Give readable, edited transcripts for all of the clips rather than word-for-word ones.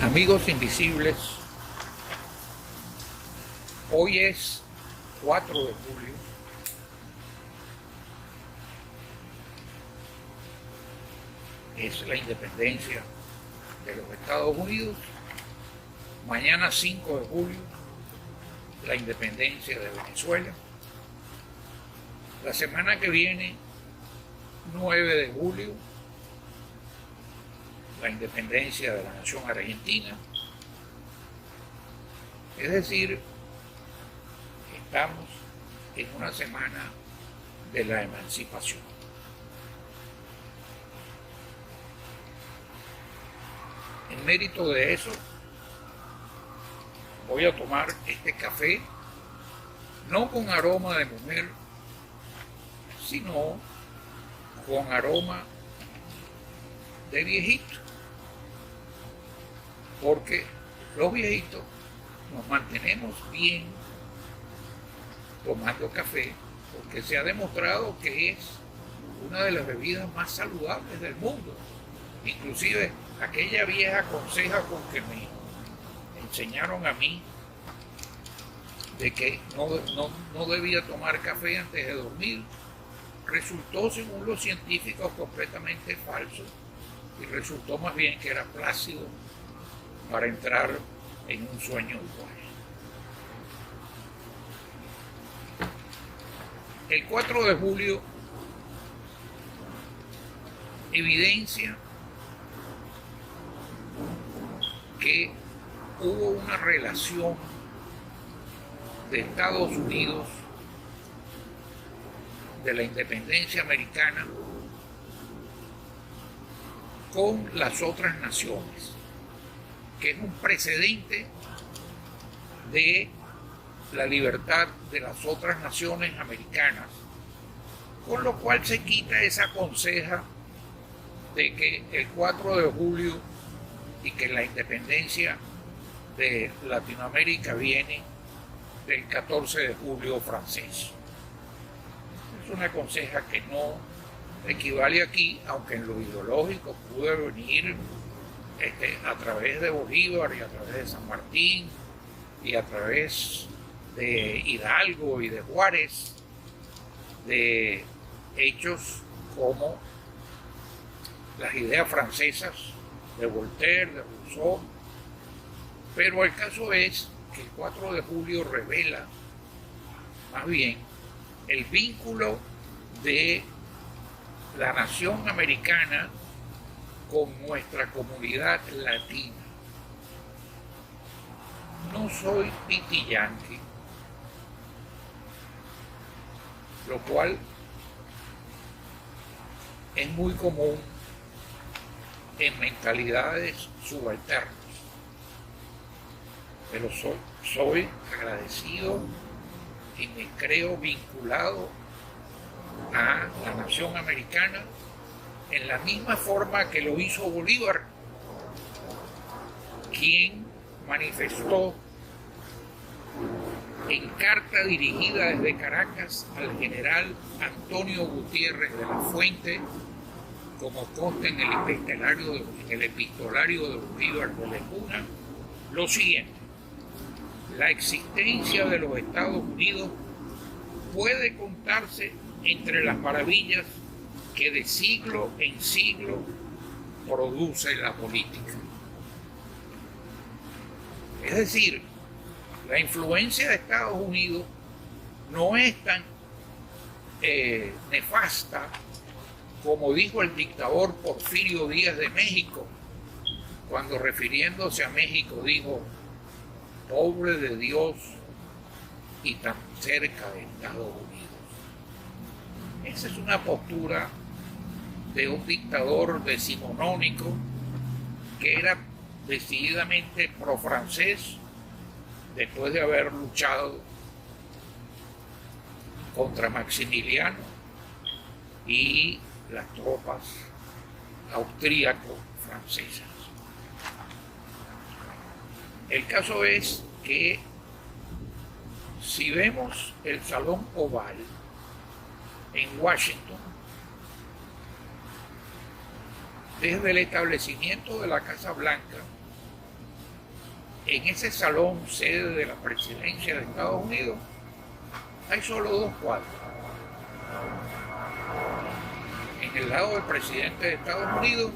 Amigos invisibles, hoy es 4 de julio. Es la independencia de los Estados Unidos. Mañana 5 de julio, la independencia de Venezuela. La semana que viene, 9 de julio, la independencia de la nación argentina. Es decir, estamos en una semana de la emancipación. En mérito de eso, voy a tomar este café, no con aroma de mujer, sino con aroma de viejito. Porque los viejitos nos mantenemos bien tomando café, porque se ha demostrado que es una de las bebidas más saludables del mundo. Inclusive aquella vieja conseja con que me enseñaron a mí de que no debía tomar café antes de dormir, resultó, según los científicos, completamente falso, y resultó más bien que era plácido para entrar en un sueño igual. El 4 de julio evidencia que hubo una relación de Estados Unidos, de la independencia americana, con las otras naciones, que es un precedente de la libertad de las otras naciones americanas, con lo cual se quita esa conseja de que el 4 de julio y que la independencia de Latinoamérica viene del 14 de julio francés. Es una conseja que no equivale aquí, aunque en lo ideológico pudo venir a través de Bolívar y a través de San Martín y a través de Hidalgo y de Juárez, de hechos como las ideas francesas de Voltaire, de Rousseau, pero el caso es que el 4 de julio revela más bien el vínculo de la nación americana con nuestra comunidad latina. No soy piti-yanqui, lo cual es muy común en mentalidades subalternas, pero soy agradecido y me creo vinculado a la nación americana en la misma forma que lo hizo Bolívar, quien manifestó en carta dirigida desde Caracas al general Antonio Gutiérrez de la Fuente, como consta en el epistolario de Bolívar de Lejuna, lo siguiente: la existencia de los Estados Unidos puede contarse entre las maravillas que de siglo en siglo produce la política. Es decir, la influencia de Estados Unidos no es tan nefasta como dijo el dictador Porfirio Díaz de México, cuando refiriéndose a México dijo: pobre de Dios y tan cerca de Estados Unidos. Esa es una postura de un dictador decimonónico que era decididamente pro-francés después de haber luchado contra Maximiliano y las tropas austríaco-francesas. El caso es que si vemos el Salón Oval en Washington, desde el establecimiento de la Casa Blanca en ese salón sede de la presidencia de Estados Unidos hay solo dos cuadros. En el lado del presidente de Estados Unidos,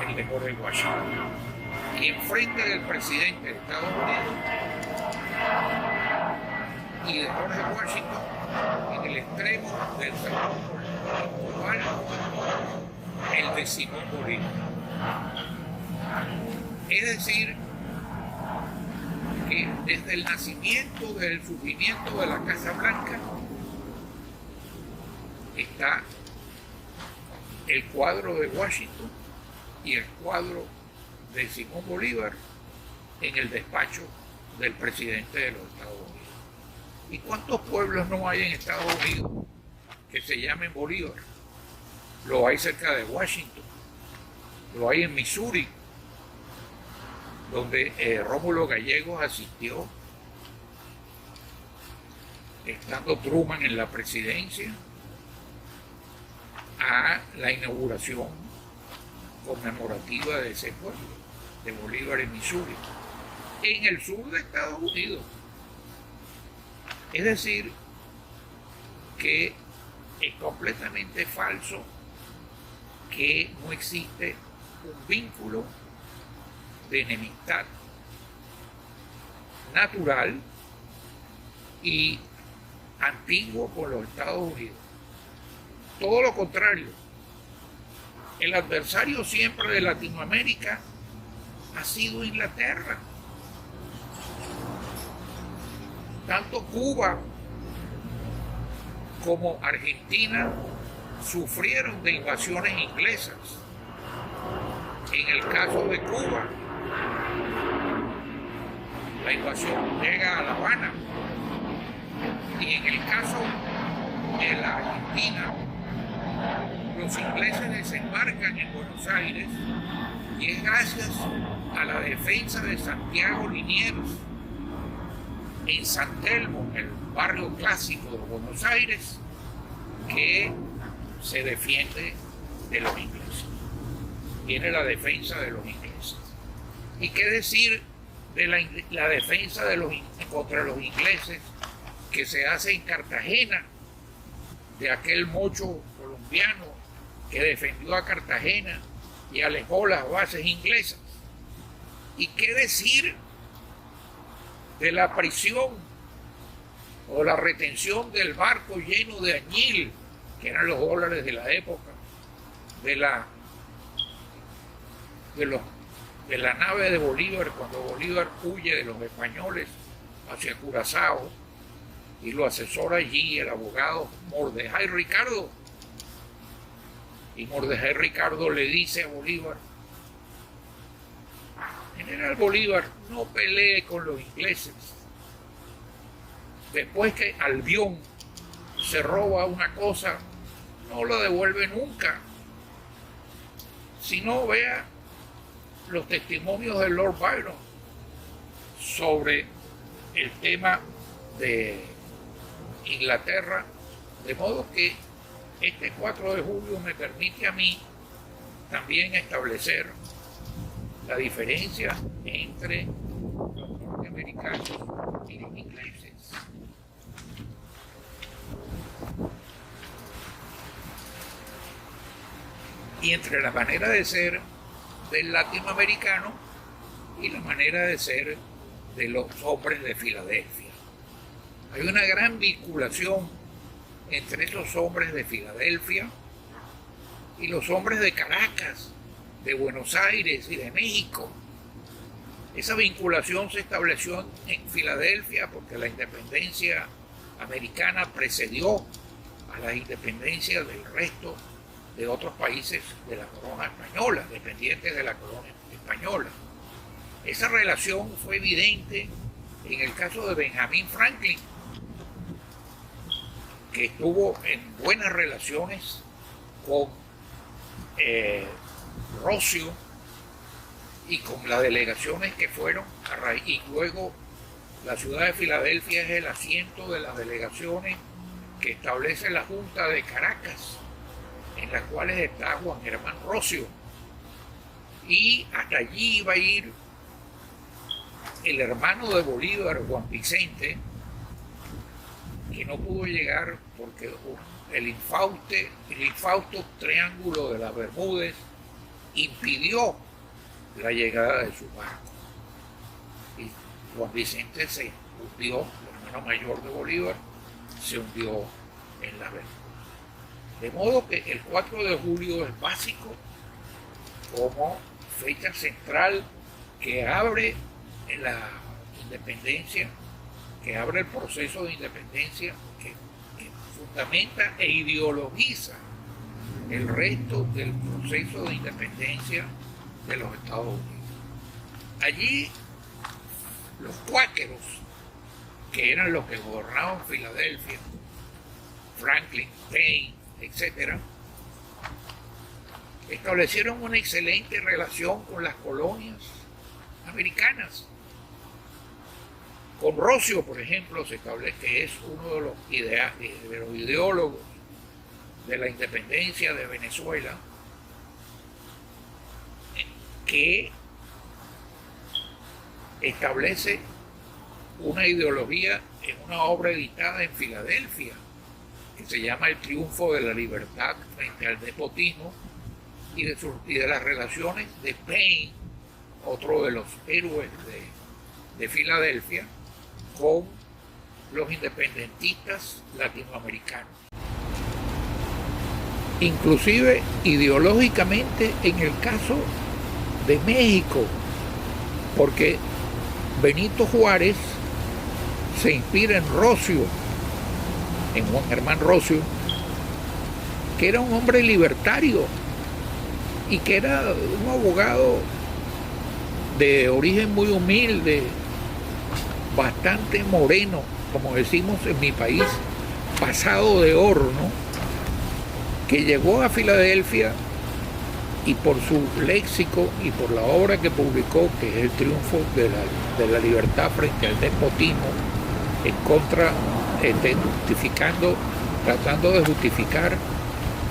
el de George Washington. Y enfrente del presidente de Estados Unidos y de George Washington, en el extremo del salón oval, el de Simón Bolívar. Es decir, que desde el nacimiento, desde el surgimiento de la Casa Blanca, está el cuadro de Washington y el cuadro de Simón Bolívar en el despacho del presidente de los Estados Unidos. ¿Y cuántos pueblos no hay en Estados Unidos que se llamen Bolívar? Lo hay cerca de Washington, lo hay en Missouri, donde Rómulo Gallegos asistió, estando Truman en la presidencia, a la inauguración conmemorativa de ese pueblo, de Bolívar en Missouri, en el sur de Estados Unidos. Es decir, que es completamente falso que no existe un vínculo de enemistad natural y antiguo con los Estados Unidos. Todo lo contrario, el adversario siempre de Latinoamérica ha sido Inglaterra. Tanto Cuba como Argentina sufrieron de invasiones inglesas. En el caso de Cuba, la invasión llega a La Habana, y en el caso de la Argentina, los ingleses desembarcan en Buenos Aires y es gracias a la defensa de Santiago Liniers en San Telmo, el barrio clásico de Buenos Aires, que se defiende de los ingleses. Viene la defensa de los ingleses. ¿Y qué decir de la defensa contra los ingleses que se hace en Cartagena, de aquel mocho colombiano que defendió a Cartagena y alejó las bases inglesas? ¿Y qué decir de la prisión o la retención del barco lleno de añil, que eran los dólares de la época, de la nave de Bolívar, cuando Bolívar huye de los españoles hacia Curazao, y lo asesora allí el abogado Mordejai Ricardo? Y Mordejai Ricardo le dice a Bolívar: General Bolívar, no pelee con los ingleses. Después que Albión se roba una cosa, no la devuelve nunca. Si no, vea los testimonios de Lord Byron sobre el tema de Inglaterra, de modo que este 4 de julio me permite a mí también establecer la diferencia entre los norteamericanos y los ingleses. Y entre la manera de ser del latinoamericano y la manera de ser de los hombres de Filadelfia. Hay una gran vinculación entre esos hombres de Filadelfia y los hombres de Caracas, de Buenos Aires y de México. Esa vinculación se estableció en Filadelfia porque la independencia americana precedió a la independencia del resto de otros países de la corona española, dependientes de la corona española. Esa relación fue evidente en el caso de Benjamin Franklin, que estuvo en buenas relaciones con Rocio y con las delegaciones que fueron a raíz, y luego la ciudad de Filadelfia es el asiento de las delegaciones que establece la Junta de Caracas, en las cuales está Juan Germán Rocio, y hasta allí iba a ir el hermano de Bolívar, Juan Vicente, que no pudo llegar porque el infausto Triángulo de las Bermudas impidió la llegada de su barco. Y Juan Vicente se hundió, el hermano mayor de Bolívar, se hundió en la Bermuda. De modo que el 4 de julio es básico como fecha central que abre la independencia, que abre el proceso de independencia, que fundamenta e ideologiza el resto del proceso de independencia de los Estados Unidos. Allí los cuáqueros, que eran los que gobernaban Filadelfia, Franklin, Paine, etc., establecieron una excelente relación con las colonias americanas. Con Rocio, por ejemplo, se establece que es uno de los ideólogos de la independencia de Venezuela, que establece una ideología en una obra editada en Filadelfia, que se llama El triunfo de la libertad frente al despotismo, y de las relaciones de Paine, otro de los héroes de Filadelfia, con los independentistas latinoamericanos. Inclusive ideológicamente en el caso de México, porque Benito Juárez se inspira en Rocio, en Juan Germán Rocio, que era un hombre libertario y que era un abogado de origen muy humilde, bastante moreno, como decimos en mi país, pasado de horno, que llegó a Filadelfia y por su léxico y por la obra que publicó, que es El triunfo de la libertad frente al despotismo, en contra, tratando de justificar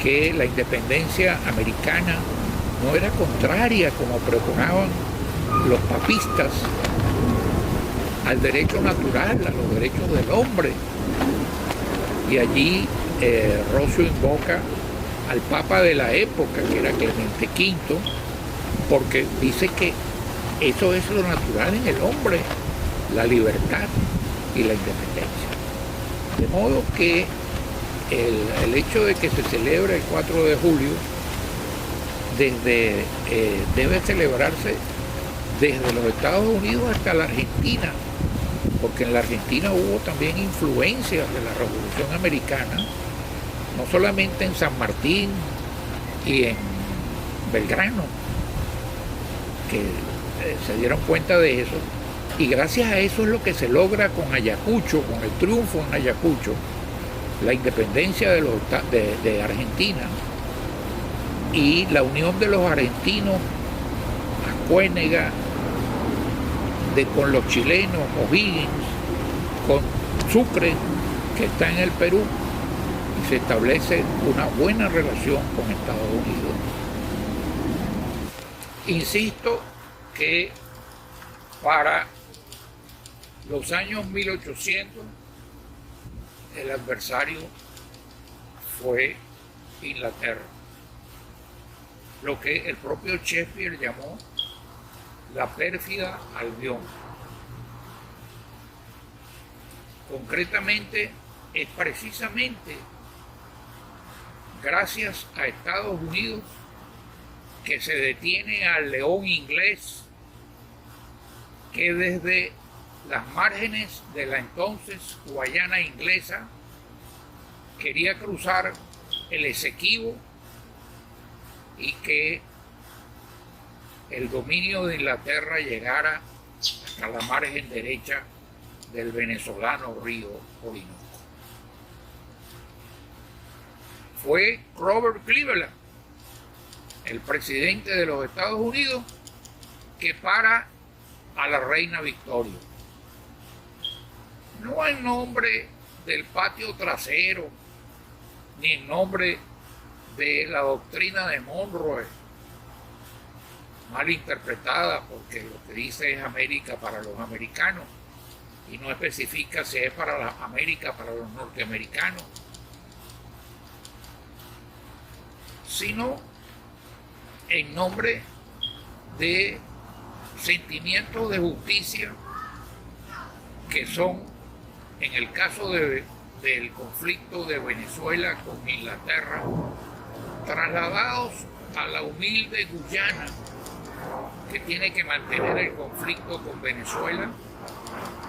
que la independencia americana no era contraria, como pregonaban los papistas, al derecho natural, a los derechos del hombre. Y allí Rocio invoca al Papa de la época, que era Clemente V, porque dice que eso es lo natural en el hombre, la libertad y la independencia. De modo que el hecho de que se celebre el 4 de julio debe celebrarse desde los Estados Unidos hasta la Argentina, porque en la Argentina hubo también influencias de la Revolución Americana, no solamente en San Martín y en Belgrano, que se dieron cuenta de eso, y gracias a eso es lo que se logra con Ayacucho, con el triunfo en Ayacucho, la independencia de Argentina y la unión de los argentinos, Ascuénega, con los chilenos, O'Higgins, con Sucre, que está en el Perú, y se establece una buena relación con Estados Unidos. Insisto que para los años 1800 el adversario fue Inglaterra, lo que el propio Shakespeare llamó la pérfida Albión. Concretamente, es precisamente gracias a Estados Unidos que se detiene al león inglés, que desde las márgenes de la entonces Guayana inglesa quería cruzar el Esequibo, y que el dominio de Inglaterra llegara hasta la margen derecha del venezolano río Orinoco. Fue Grover Cleveland, el presidente de los Estados Unidos, que para a la reina Victoria. No en nombre del patio trasero, ni en nombre de la doctrina de Monroe, mal interpretada porque lo que dice es América para los americanos y no especifica si es para la América para los norteamericanos, sino en nombre de sentimientos de justicia que son, en el caso del conflicto de Venezuela con Inglaterra, trasladados a la humilde Guyana, que tiene que mantener el conflicto con Venezuela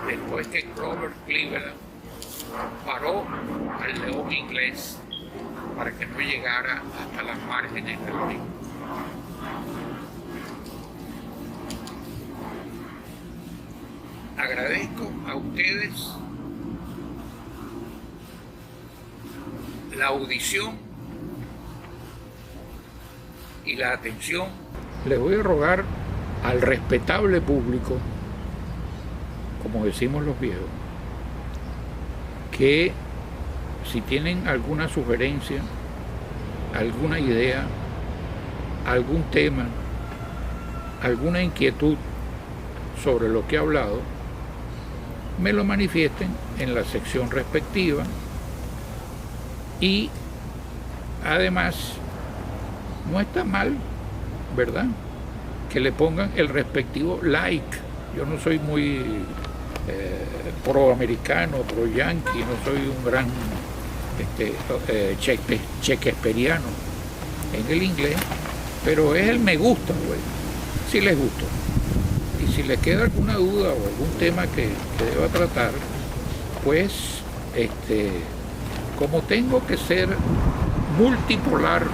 después que Grover Cleveland paró al león inglés para que no llegara hasta las márgenes del río. Agradezco a ustedes la audición y la atención. Les voy a rogar al respetable público, como decimos los viejos, que si tienen alguna sugerencia, alguna idea, algún tema, alguna inquietud sobre lo que he hablado, me lo manifiesten en la sección respectiva y además no está mal, ¿verdad?, que le pongan el respectivo like. Yo no soy muy pro-americano, pro-yankee, no soy un gran shakespeariano en el inglés, pero es el me gusta, güey, si les gustó. Y si les queda alguna duda o algún tema que deba tratar, pues como tengo que ser multipolar,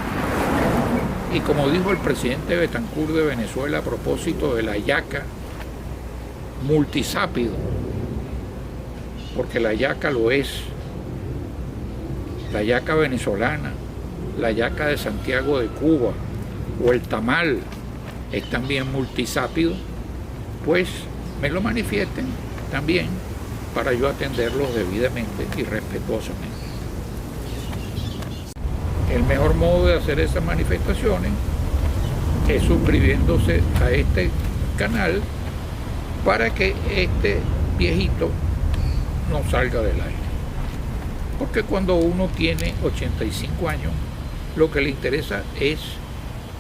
y como dijo el presidente Betancur de Venezuela a propósito de la yaca, multisápido, porque la yaca lo es, la yaca venezolana, la yaca de Santiago de Cuba o el tamal es también multisápido, pues me lo manifiesten también para yo atenderlos debidamente y respetuosamente. El mejor modo de hacer esas manifestaciones es suscribiéndose a este canal para que este viejito no salga del aire. Porque cuando uno tiene 85 años, lo que le interesa es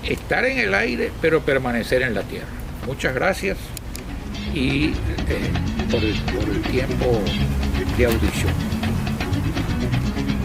estar en el aire, pero permanecer en la tierra. Muchas gracias y por el tiempo de audición.